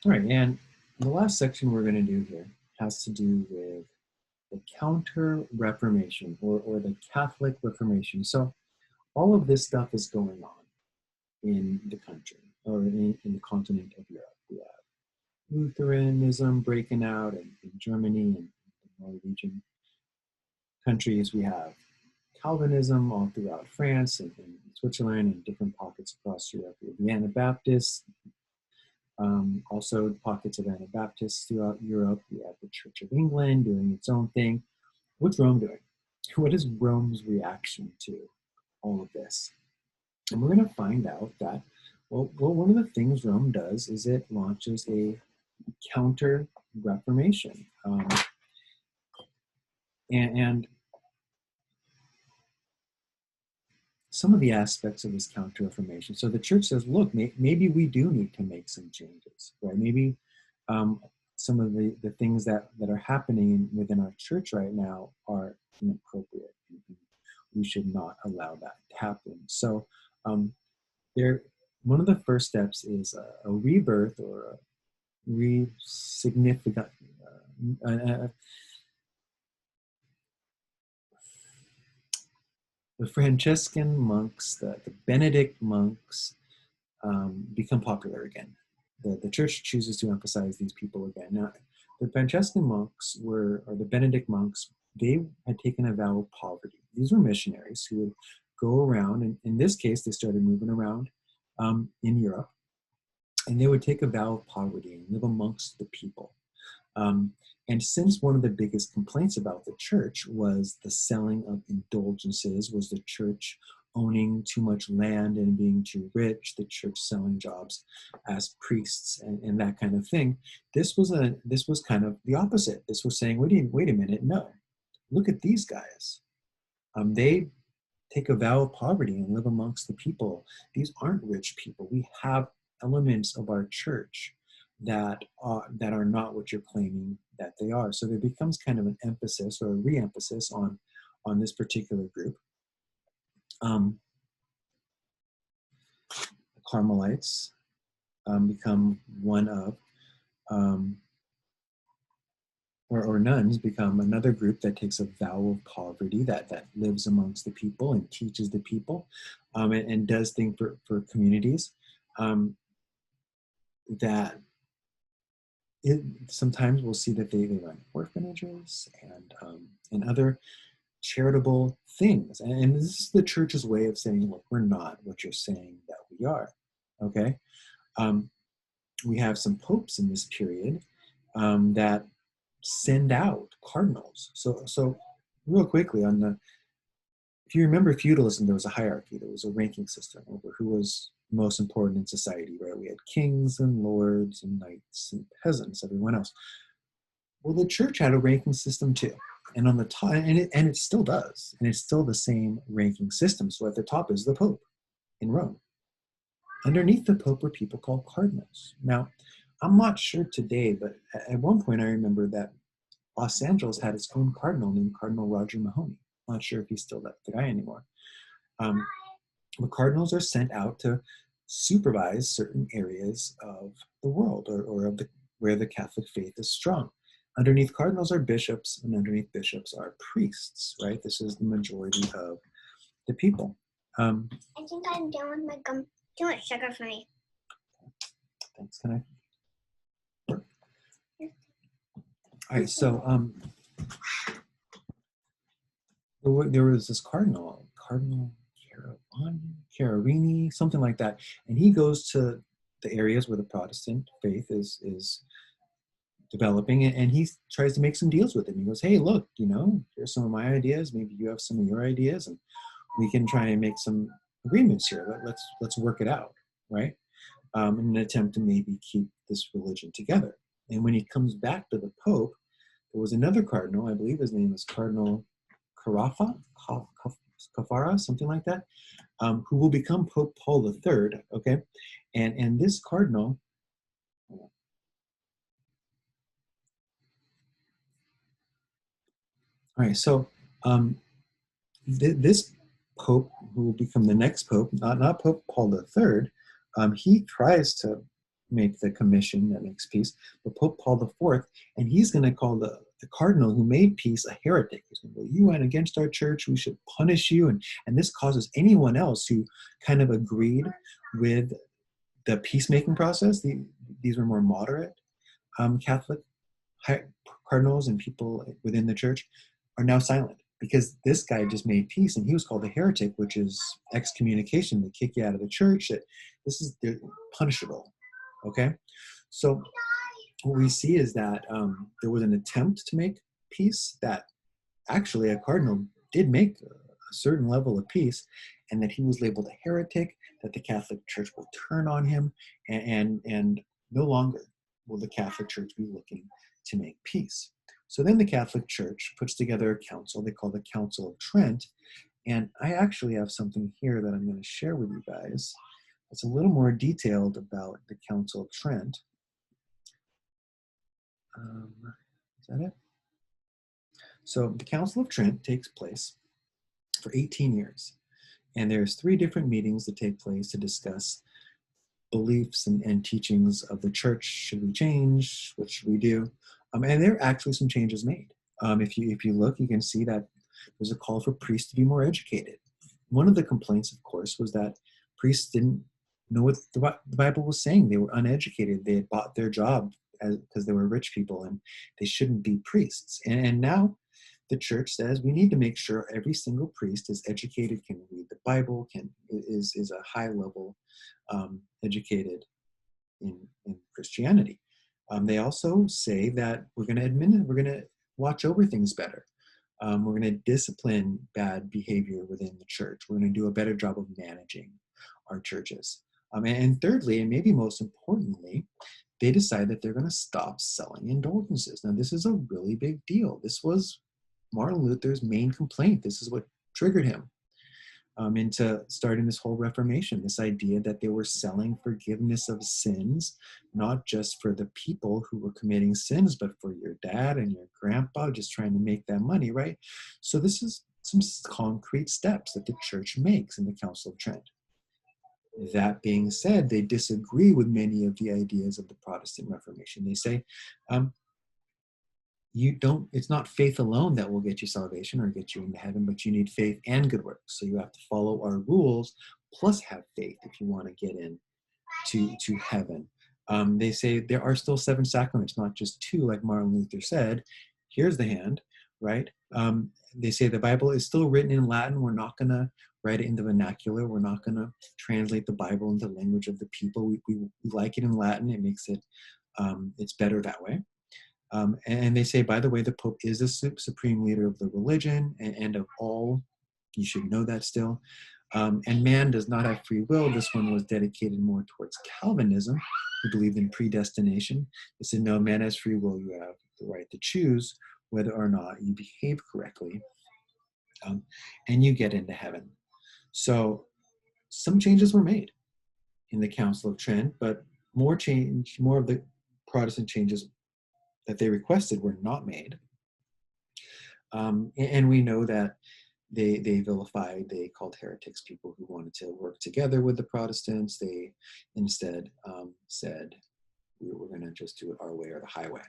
All right, and the last section we're going to do here has to do with the Counter-Reformation or the Catholic Reformation. So all of this stuff is going on in the country or in the continent of Europe. We have Lutheranism breaking out in Germany and the Norwegian countries. We have Calvinism all throughout France and Switzerland and different pockets across Europe. We have the Anabaptists, also pockets of Anabaptists throughout Europe. We have the Church of England doing its own thing. What's Rome doing? What is Rome's reaction to all of this? And we're going to find out that, well, one of the things Rome does is it launches a counter-reformation. And some of the aspects of this counter-reformation. So the church says, look, maybe we do need to make some changes, right? Maybe some of the things that are happening within our church right now are inappropriate. We should not allow that to happen. So one of the first steps is a rebirth or a re-significant, the Franciscan monks, the Benedict monks become popular again. The church chooses to emphasize these people again. Now, the Franciscan monks or the Benedict monks, they had taken a vow of poverty. These were missionaries who would go around, and in this case, they started moving around in Europe, and they would take a vow of poverty and live amongst the people. And since one of the biggest complaints about the church was the selling of indulgences, was the church owning too much land and being too rich, the church selling jobs as priests and that kind of thing, this was kind of the opposite. This was saying, wait a minute, no, look at these guys. They take a vow of poverty and live amongst the people. These aren't rich people. We have elements of our church that are not what you're claiming that they are. So there becomes kind of an emphasis or a re-emphasis on this particular group. The Carmelites become one of, or nuns become another group that takes a vow of poverty that lives amongst the people and teaches the people and does things for communities that sometimes we'll see that they run orphanages and other charitable things. And this is the church's way of saying, look, we're not what you're saying that we are, okay? We have some popes in this period that send out cardinals. So real quickly if you remember feudalism, there was a hierarchy, there was a ranking system over who was most important in society, right? We had kings and lords and knights and peasants, everyone else. Well, the church had a ranking system too. And on the top, and it still does, and it's still the same ranking system. So at the top is the Pope in Rome. Underneath the Pope were people called cardinals. Now, I'm not sure today, but at one point I remember that Los Angeles had its own cardinal named Cardinal Roger Mahony. I'm not sure if he's still the guy anymore. The cardinals are sent out to supervise certain areas of the world or of where the Catholic faith is strong. Underneath cardinals are bishops, and underneath bishops are priests, right? This is the majority of the people. I think I'm done with my gum. Too much sugar for me. Thanks, can I? All right, so there was this Cardinal Chiarini, something like that, and he goes to the areas where the Protestant faith is developing, and he tries to make some deals with them. He goes, hey, look, here's some of my ideas. Maybe you have some of your ideas, and we can try and make some agreements here. Let's work it out, right? In an attempt to maybe keep this religion together. And when he comes back to the Pope, there was another cardinal, I believe his name is Cardinal Cafara, something like that, who will become Pope Paul III, okay? And this cardinal, all right, so this Pope who will become the next Pope, not Pope Paul III, he tries to make the commission that makes peace, but Pope Paul IV, and he's going to call the cardinal who made peace a heretic. He's going to go, you went against our church, we should punish you. And this causes anyone else who kind of agreed with the peacemaking process. These were more moderate Catholic cardinals and people within the church are now silent because this guy just made peace and he was called a heretic, which is excommunication. They kick you out of the church. That this is punishable. Okay, so what we see is that there was an attempt to make peace, that actually a cardinal did make a certain level of peace, and that he was labeled a heretic, that the Catholic Church will turn on him, and no longer will the Catholic Church be looking to make peace. So then the Catholic Church puts together a council they call the Council of Trent, and I actually have something here that I'm going to share with you guys. It's a little more detailed about the Council of Trent. Is that it? So the Council of Trent takes place for 18 years. And there's 3 different meetings that take place to discuss beliefs and teachings of the church. Should we change? What should we do? And there are actually some changes made. If you look, you can see that there's a call for priests to be more educated. One of the complaints, of course, was that priests didn't know what the Bible was saying. They were uneducated. They had bought their job because they were rich people and they shouldn't be priests. And now the church says we need to make sure every single priest is educated, can read the Bible, is a high level educated in Christianity. They also say that we're going to watch over things better. We're going to discipline bad behavior within the church. We're going to do a better job of managing our churches. And thirdly, and maybe most importantly, they decide that they're going to stop selling indulgences. Now, this is a really big deal. This was Martin Luther's main complaint. This is what triggered him into starting this whole Reformation, this idea that they were selling forgiveness of sins, not just for the people who were committing sins, but for your dad and your grandpa just trying to make that money, right? So this is some concrete steps that the church makes in the Council of Trent. That being said, they disagree with many of the ideas of the Protestant Reformation. They say, it's not faith alone that will get you salvation or get you into heaven, but you need faith and good works. So you have to follow our rules plus have faith if you want to get in to heaven. They say there are still 7 sacraments, not just 2, like Martin Luther said. Here's the hand, right? They say the Bible is still written in Latin. We're not going to write it in the vernacular. We're not going to translate the Bible into the language of the people. We like it in Latin. It makes it, it's better that way. And they say, by the way, the Pope is the supreme leader of the religion and of all. You should know that still. And man does not have free will. This one was dedicated more towards Calvinism, who believed in predestination. They said, no, man has free will. You have the right to choose whether or not you behave correctly, and you get into heaven. So some changes were made in the Council of Trent, but more of the Protestant changes that they requested were not made. And we know that they vilified, they called heretics people who wanted to work together with the Protestants. They instead said, we're going to just do it our way or the highway.